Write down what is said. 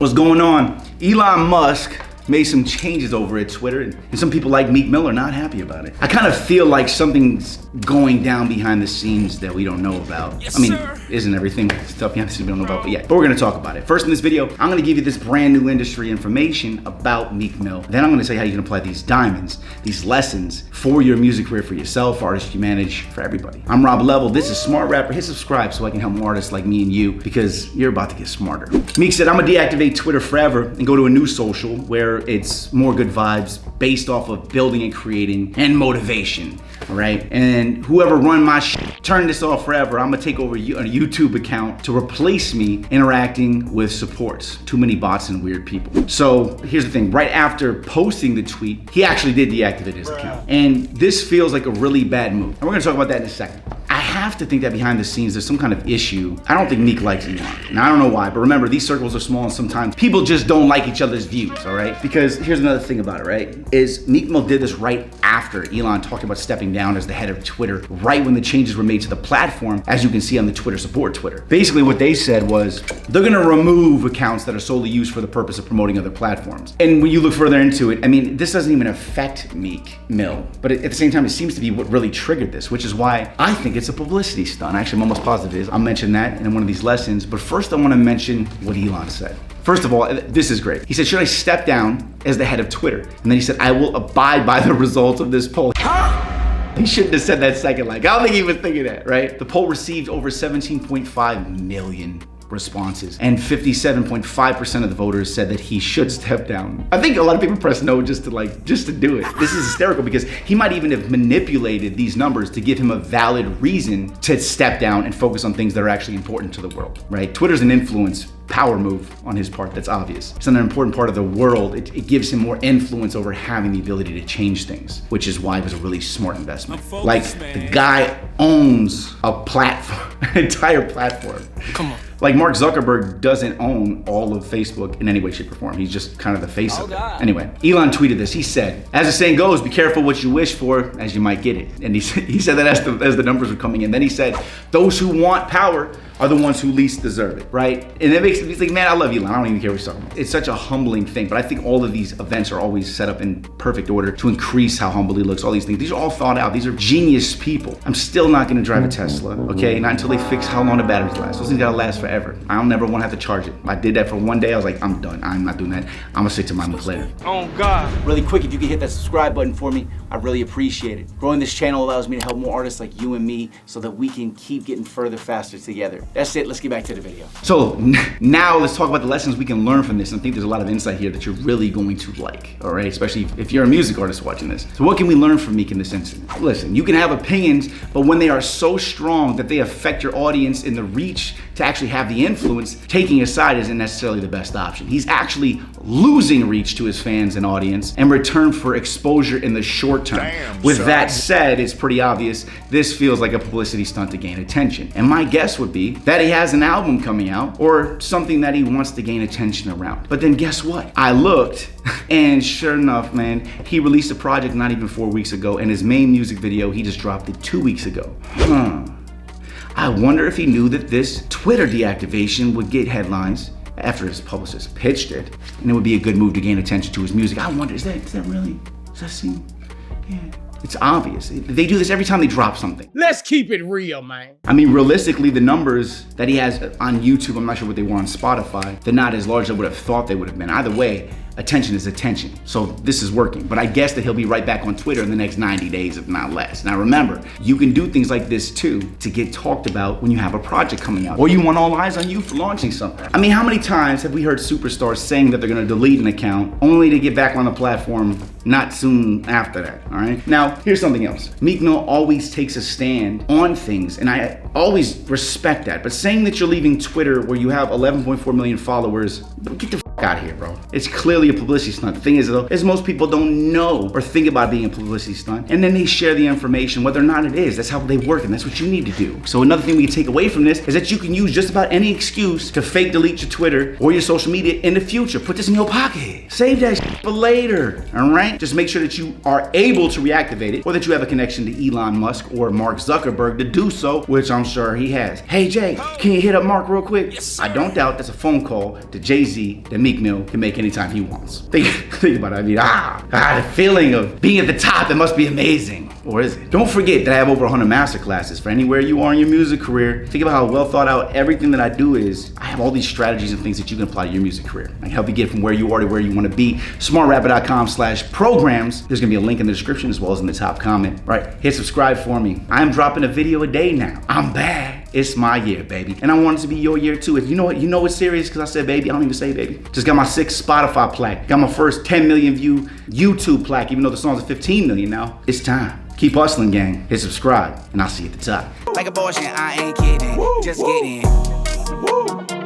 What's going on? Elon Musk made some changes over at Twitter, and some people like Meek Mill are not happy about it. I kind of feel like something's going down behind the scenes that we don't know about. Yes, I mean, sir. isn't everything stuff behind the scenes we don't know about, but yeah. But we're gonna talk about it. First in this video, I'm gonna give you this brand new industry information about Meek Mill. Then I'm gonna tell you how you can apply these diamonds, these lessons for your music career, for yourself, artists you manage, for everybody. I'm Rob Level, this is Smart Rapper. Hit subscribe so I can help more artists like me and you, because you're about to get smarter. Meek said, I'm gonna deactivate Twitter forever and go to a new social where it's more good vibes based off of building and creating and motivation, all right? And whoever run my shit, turn this off forever, I'm gonna take over a YouTube account to replace me interacting with supports. Too many bots and weird people. So here's the thing, right after posting the tweet, he actually did deactivate his account. And this feels like a really bad move. And we're gonna talk about that in a second. I have to think that behind the scenes there's some kind of issue. I don't think Meek likes Elon. And I don't know why, but remember, these circles are small and sometimes people just don't like each other's views, all right? Because here's another thing about it, right? Is Meek Mill did this right after Elon talked about stepping down as the head of Twitter, right when the changes were made to the platform, as you can see on the Twitter support Twitter. Basically what they said was, they're gonna remove accounts that are solely used for the purpose of promoting other platforms. And when you look further into it, I mean, this doesn't even affect Meek Mill, but at the same time, it seems to be what really triggered this, which is why I think it's a publicity stunt. Actually, I'm almost positive it is. I'll mention that in one of these lessons, but first I wanna mention what Elon said. First of all, this is great. He said, should I step down as the head of Twitter? And then he said, I will abide by the results of this poll. He shouldn't have said that second, like, I don't think he was thinking that, right? The poll received over 17.5 million responses, and 57.5% of the voters said that he should step down. I think a lot of people press no just to do it. This is hysterical because he might even have manipulated these numbers to give him a valid reason to step down and focus on things that are actually important to the world, right? Twitter's an influence power move on his part, that's obvious. It's an important part of the world. It gives him more influence over having the ability to change things, which is why it was a really smart investment. Like, the guy owns a platform, an entire platform. Come on. Like, Mark Zuckerberg doesn't own all of Facebook in any way, shape, or form. He's just kind of the face of it. Anyway, Elon tweeted this. He said, as the saying goes, be careful what you wish for, as you might get it. And he said that as the numbers were coming in. Then he said, those who want power are the ones who least deserve it, right? And that makes me think, man, I love Elon. I don't even care what he's talking about. It's such a humbling thing, but I think all of these events are always set up in perfect order to increase how humble he looks, all these things. These are all thought out. These are genius people. I'm still not gonna drive a Tesla, okay? Not until they fix how long the batteries last. Those things gotta last forever. I don't never wanna have to charge it. I did that for one day. I was like, I'm done. I'm not doing that. I'm gonna stick to my later. Oh, God. Really quick, if you could hit that subscribe button for me, I really appreciate it. Growing this channel allows me to help more artists like you and me so that we can keep getting further, faster together. That's it, let's get back to the video. So now let's talk about the lessons we can learn from this. And I think there's a lot of insight here that you're really going to like, all right? Especially if you're a music artist watching this. So what can we learn from Meek in this incident? Listen, you can have opinions, but when they are so strong that they affect your audience in the reach to actually have the influence, taking a side isn't necessarily the best option. He's actually losing reach to his fans and audience in return for exposure in the short term. With that said, it's pretty obvious this feels like a publicity stunt to gain attention. And my guess would be that he has an album coming out or something that he wants to gain attention around. But then guess what? I looked and sure enough, man, he released a project not even 4 weeks ago, and his main music video, he just dropped it 2 weeks ago. I wonder if he knew that this Twitter deactivation would get headlines after his publicist pitched it, and it would be a good move to gain attention to his music. I wonder, does that really, does that seem, yeah. It's obvious. They do this every time they drop something. Let's keep it real, man. I mean, realistically, the numbers that he has on YouTube, I'm not sure what they were on Spotify, they're not as large as I would have thought they would have been. Either way, attention is attention. So this is working. But I guess that he'll be right back on Twitter in the next 90 days, if not less. Now remember, you can do things like this too to get talked about when you have a project coming out, or you want all eyes on you for launching something. I mean, how many times have we heard superstars saying that they're gonna delete an account only to get back on the platform not soon after that, all right? Now, here's something else. Meek Mill always takes a stand on things, and I always respect that. But saying that you're leaving Twitter where you have 11.4 million followers, get the f out of here, bro. It's clearly a publicity stunt. The thing is though, is most people don't know or think about being a publicity stunt, and then they share the information, whether or not it is. That's how they work, and that's what you need to do. So another thing we can take away from this is that you can use just about any excuse to fake delete your Twitter or your social media in the future. Put this in your pocket. Save that shit for later, all right? right? Just make sure that you are able to reactivate it, or that you have a connection to Elon Musk or Mark Zuckerberg to do so, which I'm sure he has. Hey Jay, can you hit up Mark real quick? Yes. I don't doubt that's a phone call to Jay-Z that Meek Mill can make anytime he wants. Think about it. I mean, the feeling of being at the top, it must be amazing. Or is it? Don't forget that I have over 100 masterclasses for anywhere you are in your music career. Think about how well thought out everything that I do is. I have all these strategies and things that you can apply to your music career. I can help you get from where you are to where you want to be. smartrapper.com/programs. There's gonna be a link in the description as well as in the top comment. Right, hit subscribe for me. I'm dropping a video a day now. I'm back. It's my year, baby. And I want it to be your year too. If you know it's serious because I said baby. I don't even say baby. Just got my 6th Spotify plaque. Got my first 10 million view YouTube plaque, even though the song's at 15 million now. It's time. Keep hustling, gang. Hit subscribe, and I'll see you at the top. Like abortion, I ain't kidding. Just kidding.